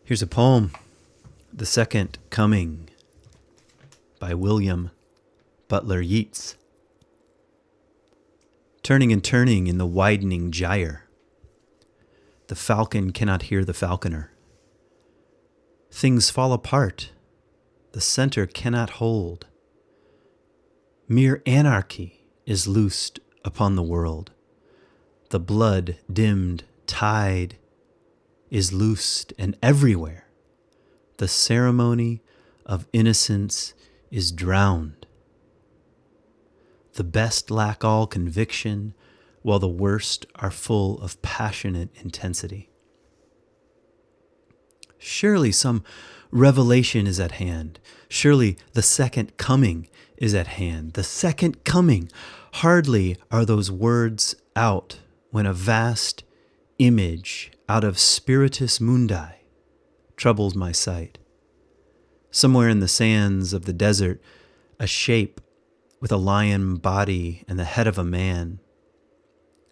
Here's a poem, The Second Coming, by William Butler Yeats. Turning and turning in the widening gyre, the falcon cannot hear the falconer. Things fall apart, the center cannot hold. Mere anarchy is loosed upon the world. The blood-dimmed tide is loosed, and everywhere the ceremony of innocence is drowned. The best lack all conviction, while the worst are full of passionate intensity. Surely some revelation is at hand. Surely the second coming is at hand. The second coming. Hardly are those words out when a vast image out of spiritus mundi troubles my sight. Somewhere in the sands of the desert, a shape with a lion body and the head of a man,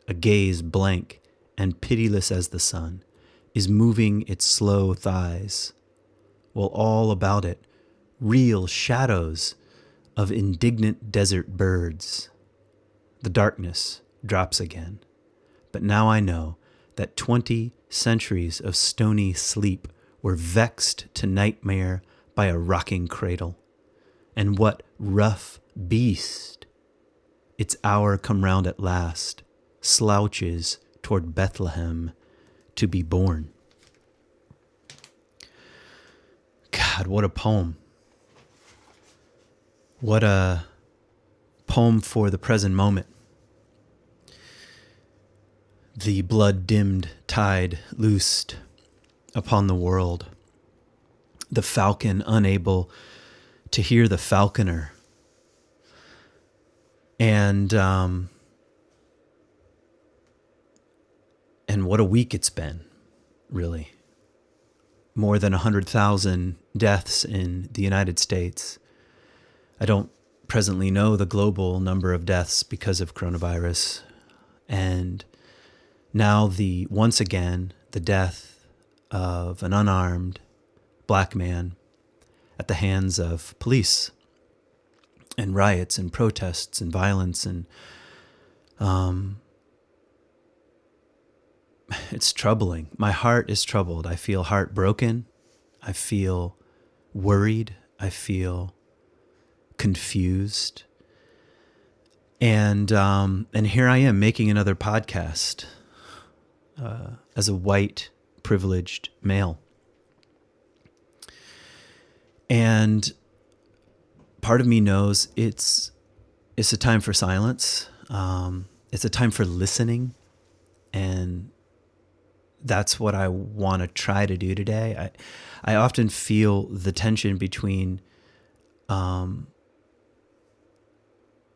a gaze blank and pitiless as the sun, is moving its slow thighs, while all about it reel shadows of indignant desert birds. The darkness drops again, but now I know that 20 centuries of stony sleep were vexed to nightmare by a rocking cradle. And what rough beast, its hour come round at last, slouches toward Bethlehem to be born. God, what a poem. What a poem for the present moment. The blood-dimmed tide loosed upon the world. The falcon unable to hear the falconer. And what a week it's been, really. More than 100,000 deaths in the United States. I don't presently know the global number of deaths because of coronavirus. And now once again, the death of an unarmed black man at the hands of police, and riots and protests and violence, and it's troubling. My heart is troubled. I feel heartbroken. I feel worried. I feel confused. And here I am making another podcast as a white, privileged male. And part of me knows it's a time for silence. It's a time for listening. And that's what I want to try to do today. I often feel the tension between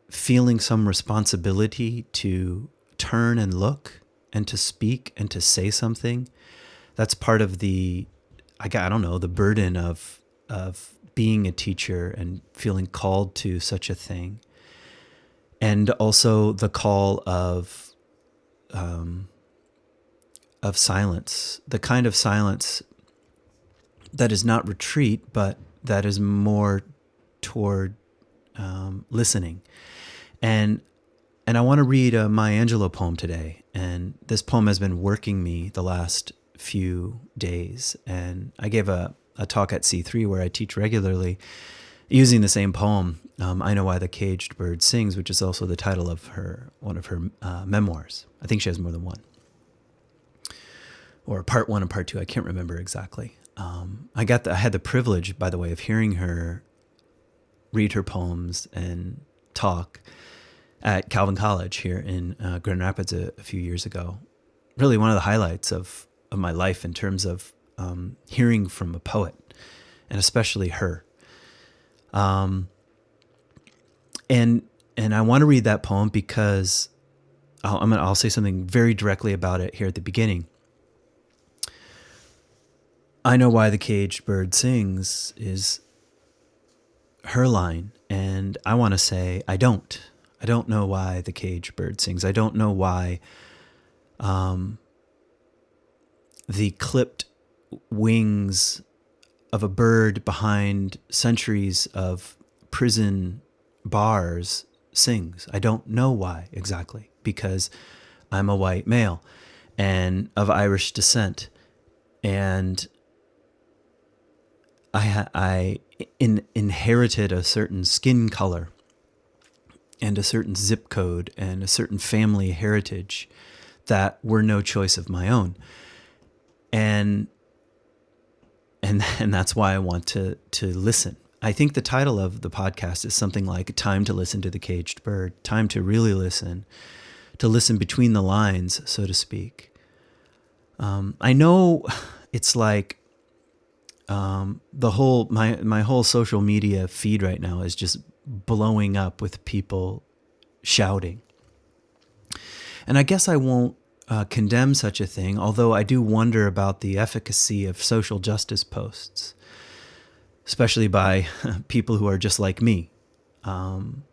feeling some responsibility to turn and look and to speak and to say something. That's part of the burden of being a teacher and feeling called to such a thing. And also the call of silence, the kind of silence that is not retreat, but that is more toward listening. And I want to read a Maya Angelou poem today. And this poem has been working me the last few days. And I gave a talk at C3 where I teach regularly using the same poem, I Know Why the Caged Bird Sings, which is also the title of one of her memoirs. I think she has more than one. Or part one and part two, I can't remember exactly. I had the privilege, by the way, of hearing her read her poems and talk at Calvin College here in Grand Rapids a few years ago. Really one of the highlights of my life in terms of hearing from a poet, and especially her. And I want to read that poem because I'll say something very directly about it here at the beginning. I know why the caged bird sings is her line, and I want to say I don't know why the caged bird sings. I don't know why the clipped wings of a bird behind centuries of prison bars sings. I don't know why exactly, because I'm a white male and of Irish descent, and I inherited a certain skin color and a certain zip code and a certain family heritage that were no choice of my own. And that's why I want to listen. I think the title of the podcast is something like Time to Listen to the Caged Bird, time to really listen, to listen between the lines, so to speak. I know it's like the whole my whole social media feed right now is just blowing up with people shouting. And I guess I won't condemn such a thing, although I do wonder about the efficacy of social justice posts, especially by people who are just like me.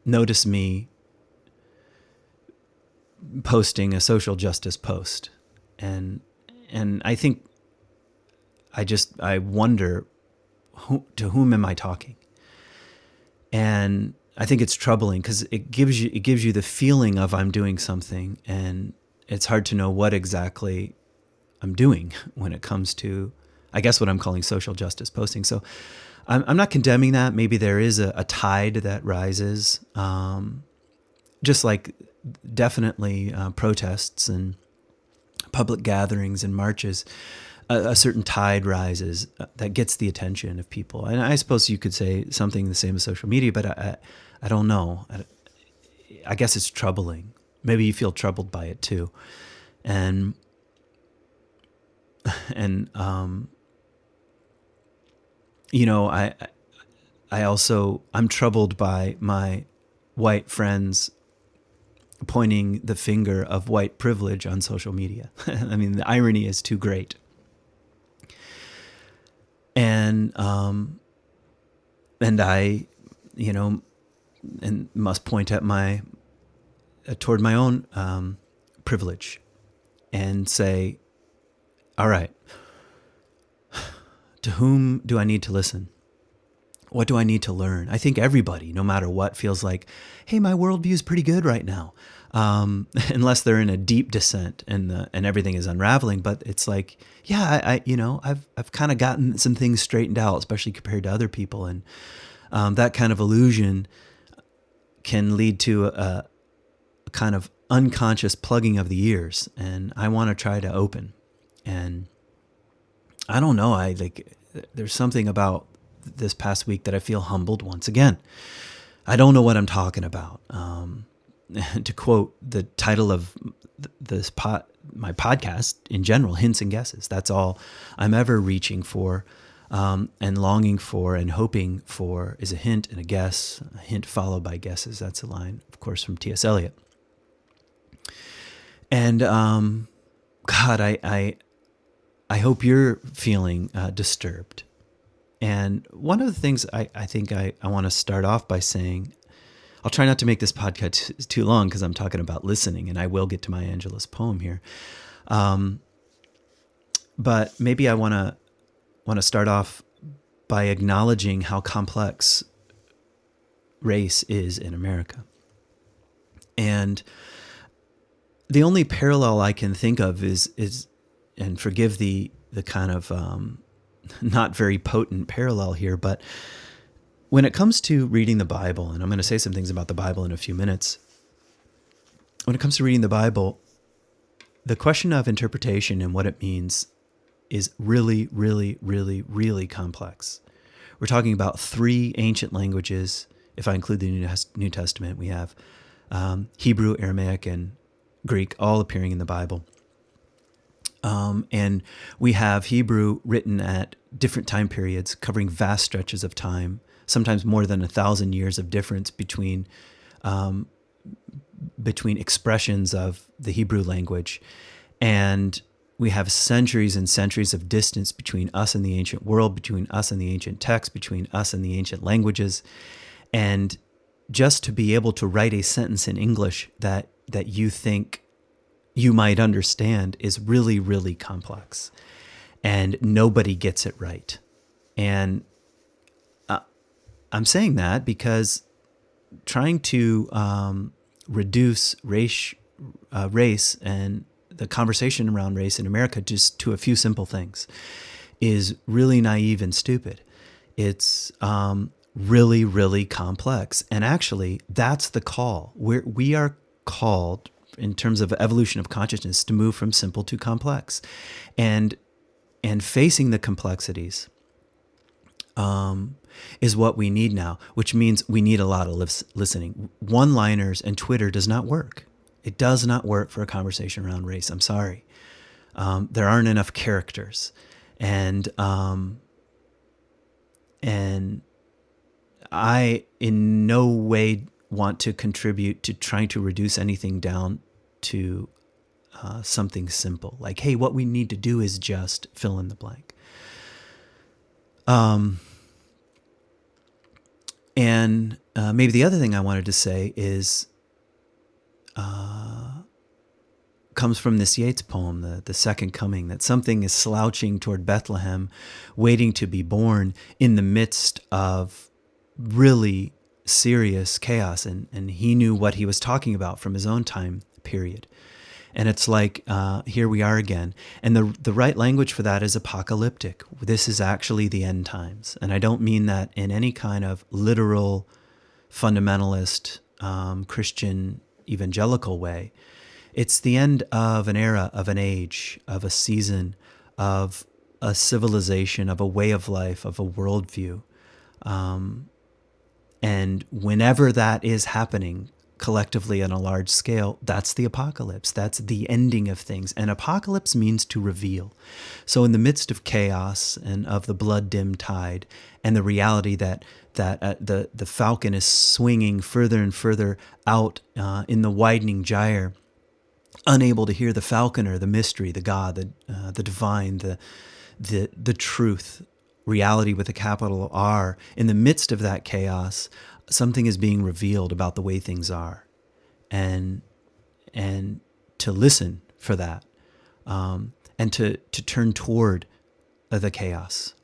Notice me posting a social justice post, and I think I wonder to whom am I talking? And I think it's troubling because it gives you the feeling of I'm doing something, and it's hard to know what exactly I'm doing when it comes to, I guess, what I'm calling social justice posting. So I'm not condemning that. Maybe there is a tide that rises, just like definitely protests and public gatherings and marches. A certain tide rises that gets the attention of people. And I suppose you could say something the same as social media, but I don't know. I guess it's troubling. Maybe you feel troubled by it too. And you know, I'm troubled by my white friends pointing the finger of white privilege on social media. I mean, the irony is too great. And I, and must point at toward my own privilege and say, all right, to whom do I need to listen? What do I need to learn? I think everybody, no matter what, feels like, hey, my worldview is pretty good right now, unless they're in a deep descent and everything is unraveling. But it's like, yeah, I've kind of gotten some things straightened out, especially compared to other people, and that kind of illusion can lead to a kind of unconscious plugging of the ears, and I want to try to open. And I don't know, there's something about this past week that I feel humbled once again. I don't know what I'm talking about. To quote the title of my podcast in general, Hints and Guesses. That's all I'm ever reaching for, and longing for and hoping for is a hint and a guess, a hint followed by guesses. That's a line, of course, from T.S. Eliot. And God, I hope you're feeling disturbed. And one of the things I think I want to start off by saying, I'll try not to make this podcast too long because I'm talking about listening, and I will get to my Angela's poem here. But maybe I want to start off by acknowledging how complex race is in America. And the only parallel I can think of is and forgive the kind of not very potent parallel here, but when it comes to reading the Bible, and I'm going to say some things about the Bible in a few minutes, when it comes to reading the Bible, the question of interpretation and what it means is really, really, really, really complex. We're talking about 3 ancient languages. If I include the New Testament, we have Hebrew, Aramaic, and Greek all appearing in the Bible. And we have Hebrew written at different time periods, covering vast stretches of time, sometimes more than 1,000 years of difference between expressions of the Hebrew language. And we have centuries and centuries of distance between us and the ancient world, between us and the ancient text, between us and the ancient languages. And just to be able to write a sentence in English that you think you might understand is really, really complex. and nobody gets it right. And I'm saying that because trying to reduce race and the conversation around race in America just to a few simple things is really naive and stupid. It's really, really complex. And actually, that's the call. We are called, in terms of evolution of consciousness, to move from simple to complex. And facing the complexities is what we need now, which means we need a lot of listening. One-liners and Twitter does not work. It does not work for a conversation around race. I'm sorry. There aren't enough characters. And I in no way want to contribute to trying to reduce anything down to something simple. Like, hey, what we need to do is just fill in the blank. And maybe the other thing I wanted to say is comes from this Yeats poem, the Second Coming, that something is slouching toward Bethlehem, waiting to be born in the midst of really serious chaos. And he knew what he was talking about from his own time period. And it's like, here we are again. And the right language for that is apocalyptic. This is actually the end times. And I don't mean that in any kind of literal, fundamentalist, Christian, evangelical way. It's the end of an era, of an age, of a season, of a civilization, of a way of life, of a worldview. And whenever that is happening collectively on a large scale, that's the apocalypse. That's the ending of things. And apocalypse means to reveal. So in the midst of chaos and of the blood-dimmed tide and the reality that the falcon is swinging further and further out in the widening gyre, unable to hear the falconer, the mystery, the God, the divine, the truth, reality with a capital R. In the midst of that chaos, something is being revealed about the way things are, and to listen for that, and to turn toward the chaos,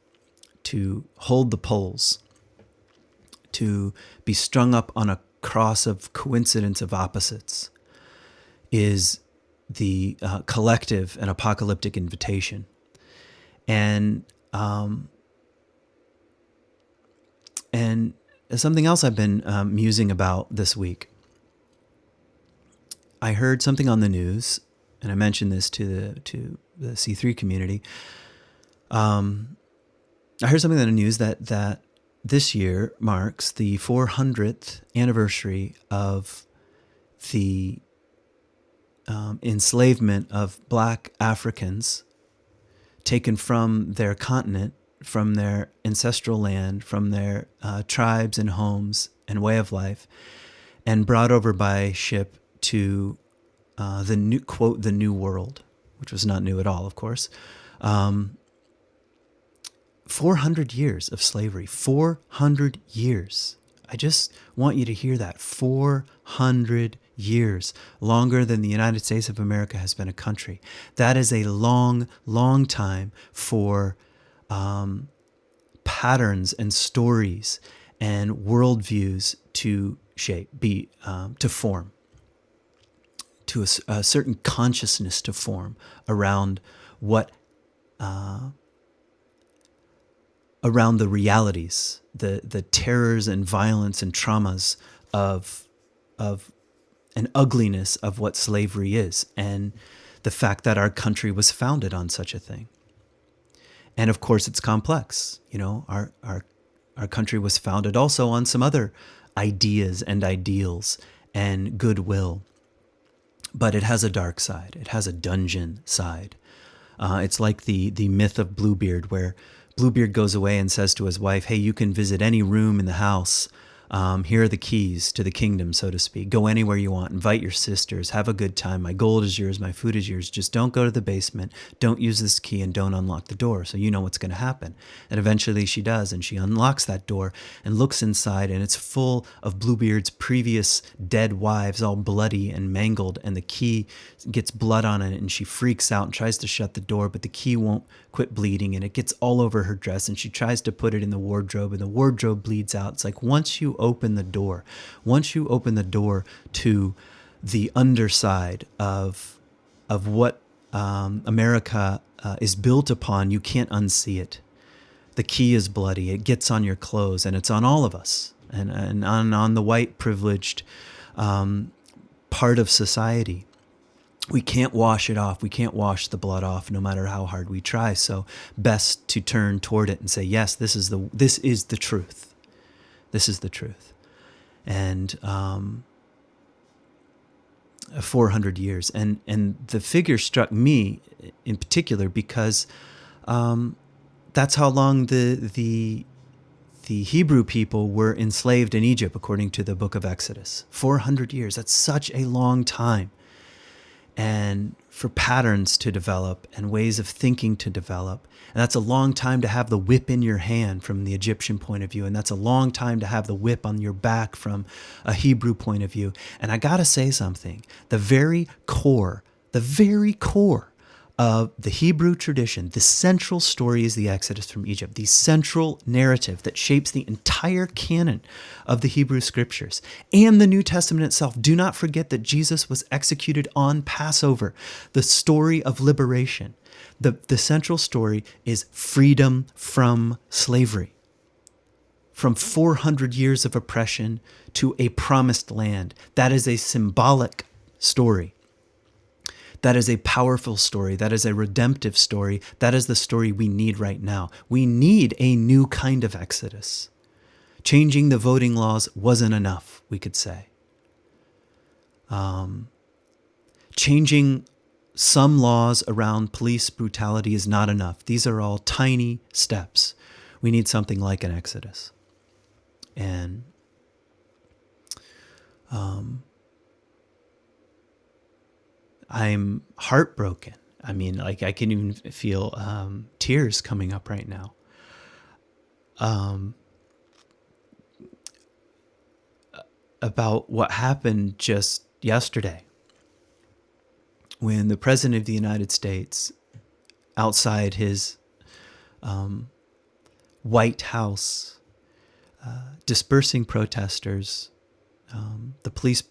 to hold the poles, to be strung up on a cross of coincidence of opposites, is the collective and apocalyptic invitation. And something else I've been musing about this week. I heard something on the news, and I mentioned this to the C3 community. I heard something on the news that this year marks the 400th anniversary of the enslavement of Black Africans taken from their continent, from their ancestral land, from their tribes and homes and way of life, and brought over by ship to the new, quote, the New World, which was not new at all, of course. 400 years of slavery, 400 years. I just want you to hear that. 400 years, longer than the United States of America has been a country. That is a long, long time for patterns and stories and worldviews to to form, to a certain consciousness to form around what, around the realities, the terrors and violence and traumas of and ugliness of what slavery is, and the fact that our country was founded on such a thing. And of course, it's complex. You know, our country was founded also on some other ideas and ideals and goodwill. But it has a dark side. It has a dungeon side. It's like the myth of Bluebeard, where Bluebeard goes away and says to his wife, hey, you can visit any room in the house, Here are the keys to the kingdom, so to speak. Go anywhere you want. Invite your sisters. Have a good time. My gold is yours. My food is yours. Just don't go to the basement. Don't use this key and don't unlock the door. So you know what's going to happen. And eventually she does. And she unlocks that door and looks inside. And it's full of Bluebeard's previous dead wives, all bloody and mangled. And the key gets blood on it. And she freaks out and tries to shut the door. But the key won't quit bleeding. And it gets all over her dress. And she tries to put it in the wardrobe. And the wardrobe bleeds out. It's like once you open the door to the underside of what America is built upon, you can't unsee it. The key is bloody. It gets on your clothes, and it's on all of us, and on the white privileged part of society. We can't wash it off. We can't wash the blood off, no matter how hard we try. So best to turn toward it and say, yes, this is the truth. This is the truth. And 400 years. And the figure struck me in particular because that's how long the Hebrew people were enslaved in Egypt, according to the book of Exodus. 400 years. That's such a long time. And for patterns to develop and ways of thinking to develop. And that's a long time to have the whip in your hand from the Egyptian point of view. And that's a long time to have the whip on your back from a Hebrew point of view. And I got to say something, the very core of the Hebrew tradition, the central story is the Exodus from Egypt, the central narrative that shapes the entire canon of the Hebrew scriptures and the New Testament itself. Do not forget that Jesus was executed on Passover, the story of liberation. The central story is freedom from slavery, from 400 years of oppression to a promised land. That is a symbolic story. That is a powerful story. That is a redemptive story. That is the story we need right now. We need a new kind of Exodus. Changing the voting laws wasn't enough, we could say. Changing some laws around police brutality is not enough. These are all tiny steps. We need something like an Exodus. And I'm heartbroken. I mean, like I can even feel tears coming up right now. About what happened just yesterday when the President of the United States, outside his White House, dispersing protesters, the police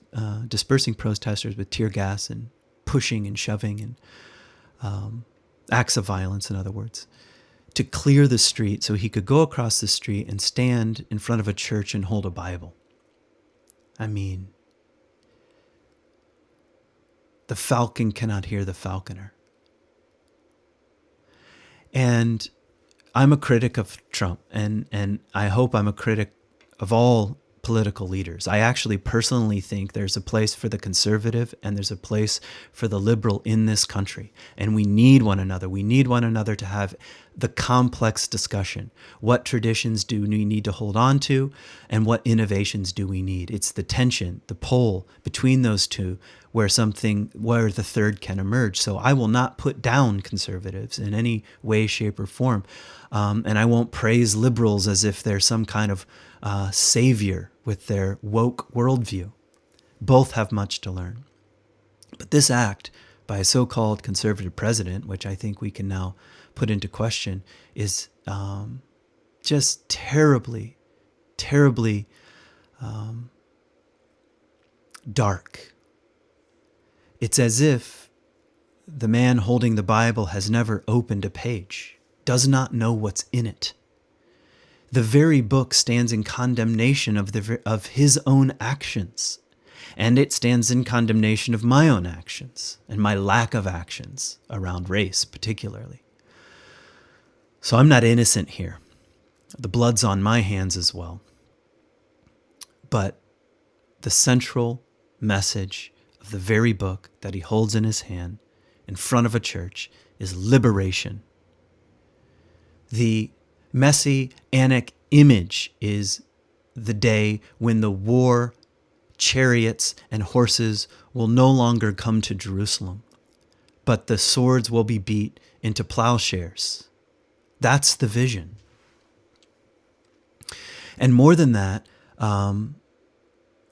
dispersing protesters with tear gas and pushing and shoving and acts of violence, in other words, to clear the street so he could go across the street and stand in front of a church and hold a Bible. I mean, the falcon cannot hear the falconer. And I'm a critic of Trump, and I hope I'm a critic of all political leaders. I actually personally think there's a place for the conservative and there's a place for the liberal in this country. And we need one another. We need one another to have the complex discussion. What traditions do we need to hold on to, and what innovations do we need? It's the tension, the pole between those two where the third can emerge. So I will not put down conservatives in any way, shape, or form. And I won't praise liberals as if they're some kind of savior with their woke worldview. Both have much to learn. But this act by a so-called conservative president, which I think we can now put into question, is just terribly, terribly dark. It's as if the man holding the Bible has never opened a page, does not know what's in it. The very book stands in condemnation of his own actions, and it stands in condemnation of my own actions and my lack of actions around race particularly. So I'm not innocent here. The blood's on my hands as well. But the central message of the very book that he holds in his hand in front of a church is liberation. The messianic image is the day when the war chariots and horses will no longer come to Jerusalem, but the swords will be beat into plowshares. That's the vision. And more than that,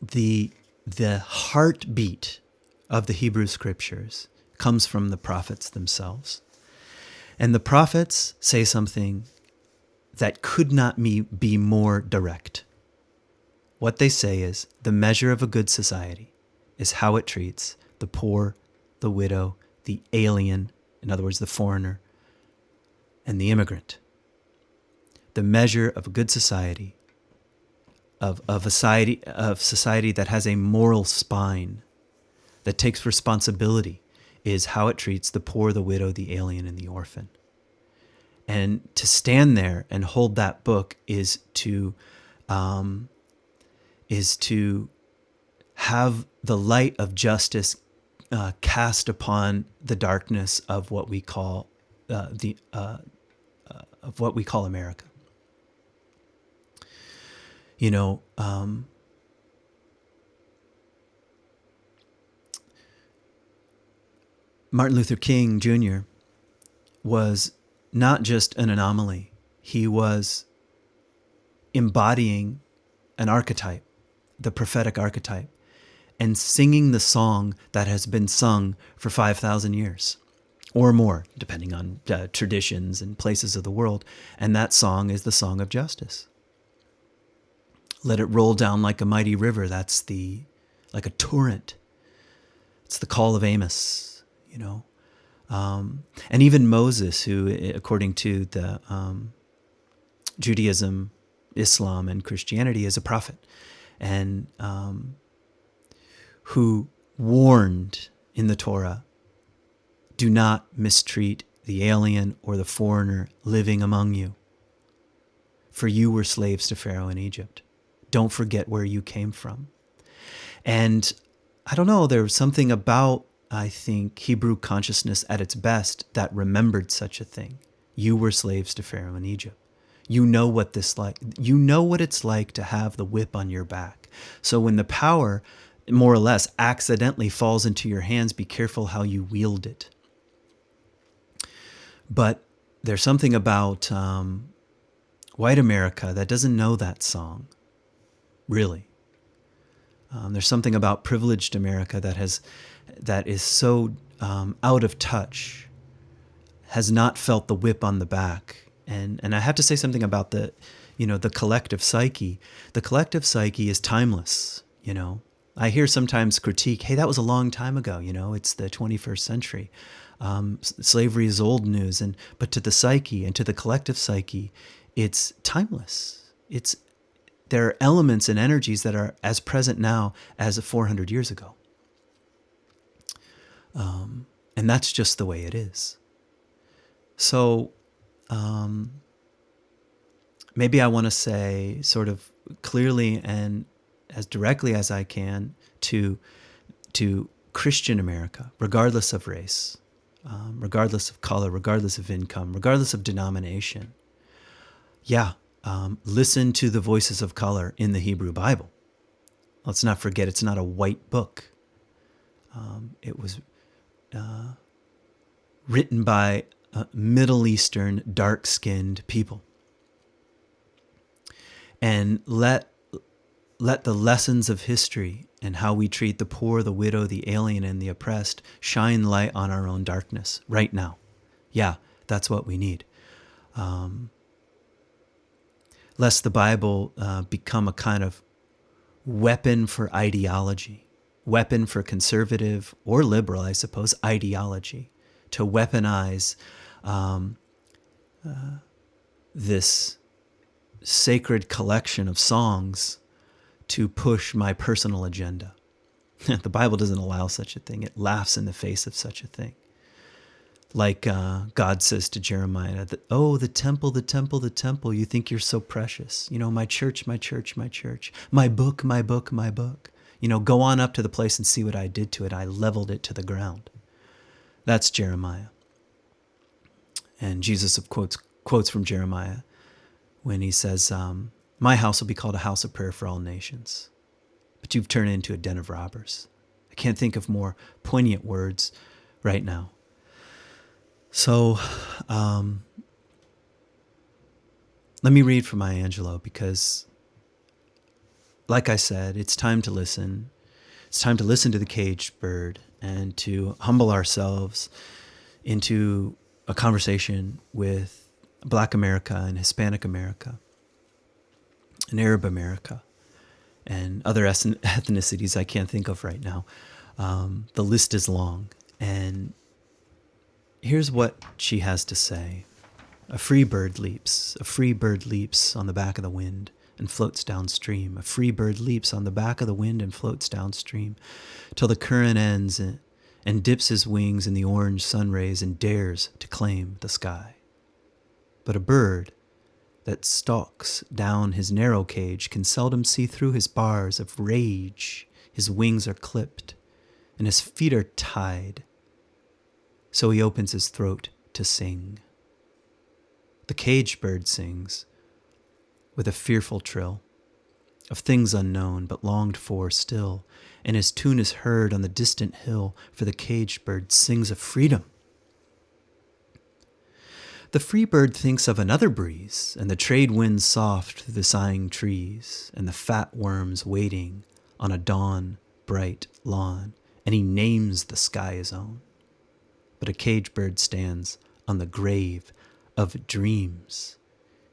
the heartbeat of the Hebrew scriptures comes from the prophets themselves. And the prophets say something that could not be more direct. What they say is, the measure of a good society is how it treats the poor, the widow, the alien, in other words, the foreigner, and the immigrant. The measure of a good society, of society that has a moral spine, that takes responsibility, is how it treats the poor, the widow, the alien, and the orphan. And to stand there and hold that book is to have the light of justice cast upon the darkness of what we call America. Martin Luther King Jr. was not just an anomaly. He was embodying an archetype, the prophetic archetype, and singing the song that has been sung for 5,000 years or more, depending on traditions and places of the world. And that song is the song of justice. Let it roll down like a mighty river. That's like a torrent. It's the call of Amos, and even Moses, who, according to the Judaism, Islam, and Christianity, is a prophet, and who warned in the Torah, do not mistreat the alien or the foreigner living among you, for you were slaves to Pharaoh in Egypt. Don't forget where you came from. And I don't know, there was something about, I think, Hebrew consciousness at its best that remembered such a thing. You were slaves to Pharaoh in Egypt. You know what it's like to have the whip on your back. So when the power, more or less, accidentally falls into your hands, be careful how you wield it. But there's something about white America that doesn't know that song, really. There's something about privileged America that is so out of touch, has not felt the whip on the back. And I have to say something about the collective psyche. The collective psyche is timeless. I hear sometimes critique, hey, that was a long time ago. It's the 21st century. Slavery is old news. But to the psyche and to the collective psyche, it's timeless. There are elements and energies that are as present now as 400 years ago. And that's just the way it is. So maybe I want to say sort of clearly and as directly as I can to Christian America, regardless of race, regardless of color, regardless of income, regardless of denomination. Listen to the voices of color in the Hebrew Bible. Let's not forget, it's not a white book. It was written by Middle Eastern, dark-skinned people. And let the lessons of history and how we treat the poor, the widow, the alien, and the oppressed shine light on our own darkness right now. Yeah, that's what we need. Lest the Bible become a kind of weapon for ideology, weapon for conservative or liberal, I suppose, ideology, to weaponize this sacred collection of songs to push my personal agenda. The Bible doesn't allow such a thing. It laughs in the face of such a thing. Like God says to Jeremiah, the temple, the temple, the temple, you think you're so precious. My church, my church, my church. My book, my book, my book. Go on up to the place and see what I did to it. I leveled it to the ground. That's Jeremiah. And Jesus quotes from Jeremiah when he says, My house will be called a house of prayer for all nations. But you've turned it into a den of robbers. I can't think of more poignant words right now. So let me read from Maya Angelou, because, like I said, it's time to listen. It's time to listen to the caged bird and to humble ourselves into a conversation with Black America and Hispanic America and Arab America and other ethnicities I can't think of right now. The list is long. And here's what she has to say. A free bird leaps on the back of the wind and floats downstream. A free bird leaps on the back of the wind and floats downstream till the current ends and dips his wings in the orange sun rays and dares to claim the sky. But a bird that stalks down his narrow cage can seldom see through his bars of rage. His wings are clipped and his feet are tied, so he opens his throat to sing. The caged bird sings with a fearful trill of things unknown but longed for still, and his tune is heard on the distant hill, for the caged bird sings of freedom. The free bird thinks of another breeze, and the trade winds soft through the sighing trees, and the fat worms waiting on a dawn bright lawn, and he names the sky his own. But a caged bird stands on the grave of dreams.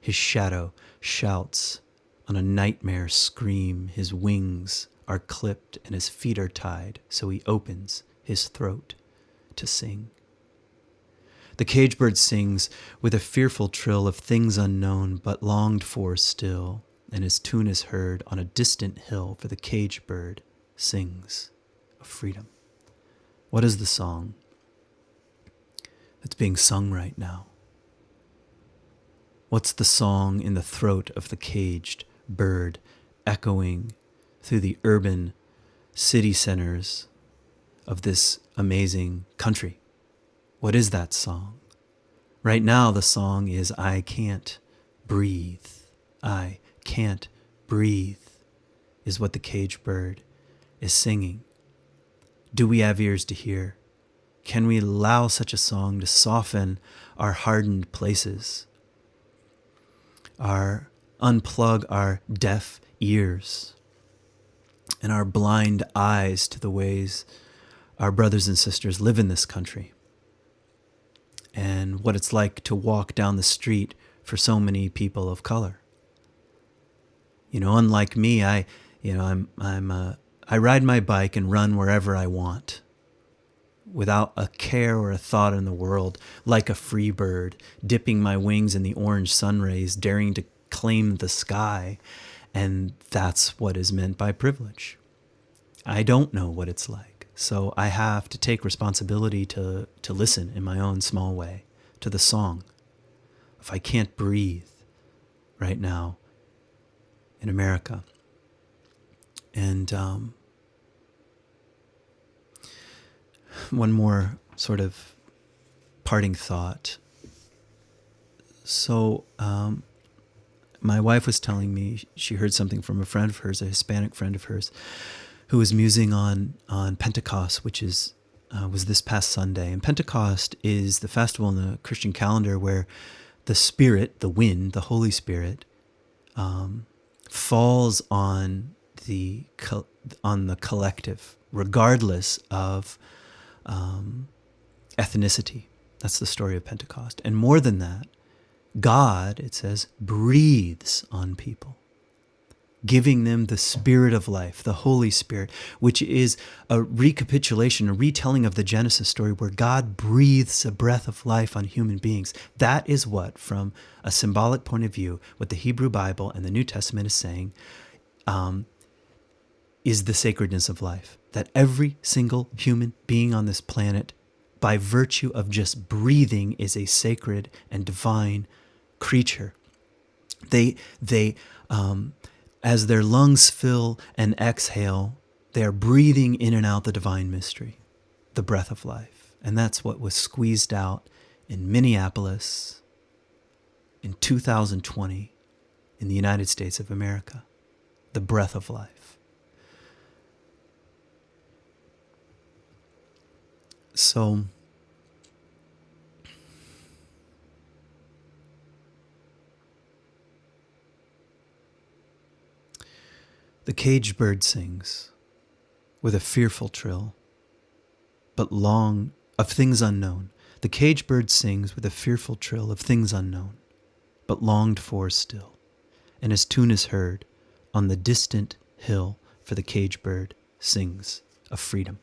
His shadow shouts on a nightmare scream. His wings are clipped and his feet are tied, so he opens his throat to sing. The caged bird sings with a fearful trill of things unknown but longed for still, and his tune is heard on a distant hill, for the caged bird sings of freedom. What is the song that's being sung right now? What's the song in the throat of the caged bird, echoing through the urban city centers of this amazing country? What is that song? Right now, the song is I Can't Breathe. I can't breathe is what the caged bird is singing. Do we have ears to hear? Can we allow such a song to soften our hardened places, unplug our deaf ears and our blind eyes to the ways our brothers and sisters live in this country, and what it's like to walk down the street for so many people of color? You know, unlike me, I ride my bike and run wherever I want, without a care or a thought in the world, like a free bird, dipping my wings in the orange sun rays, daring to claim the sky. And that's what is meant by privilege. I don't know what it's like, so I have to take responsibility to listen in my own small way to the song. If I can't breathe right now in America. And one more sort of parting thought. So my wife was telling me she heard something from a friend of hers, a Hispanic friend of hers, who was musing on Pentecost, which was this past Sunday. And Pentecost is the festival in the Christian calendar where the Spirit, the wind, the Holy Spirit, falls on the collective, regardless of ethnicity. That's the story of Pentecost. And more than that, God, it says, breathes on people, giving them the Spirit of life, the Holy Spirit, which is a recapitulation, a retelling of the Genesis story where God breathes a breath of life on human beings. That is what, from a symbolic point of view, what the Hebrew Bible and the New Testament is saying, is the sacredness of life. That every single human being on this planet, by virtue of just breathing, is a sacred and divine creature. They as their lungs fill and exhale, they are breathing in and out the divine mystery, the breath of life. And that's what was squeezed out in Minneapolis in 2020 in the United States of America, the breath of life. So, the caged bird sings with a fearful trill, but long of things unknown. The caged bird sings with a fearful trill of things unknown, but longed for still. And his tune is heard on the distant hill, for the caged bird sings of freedom.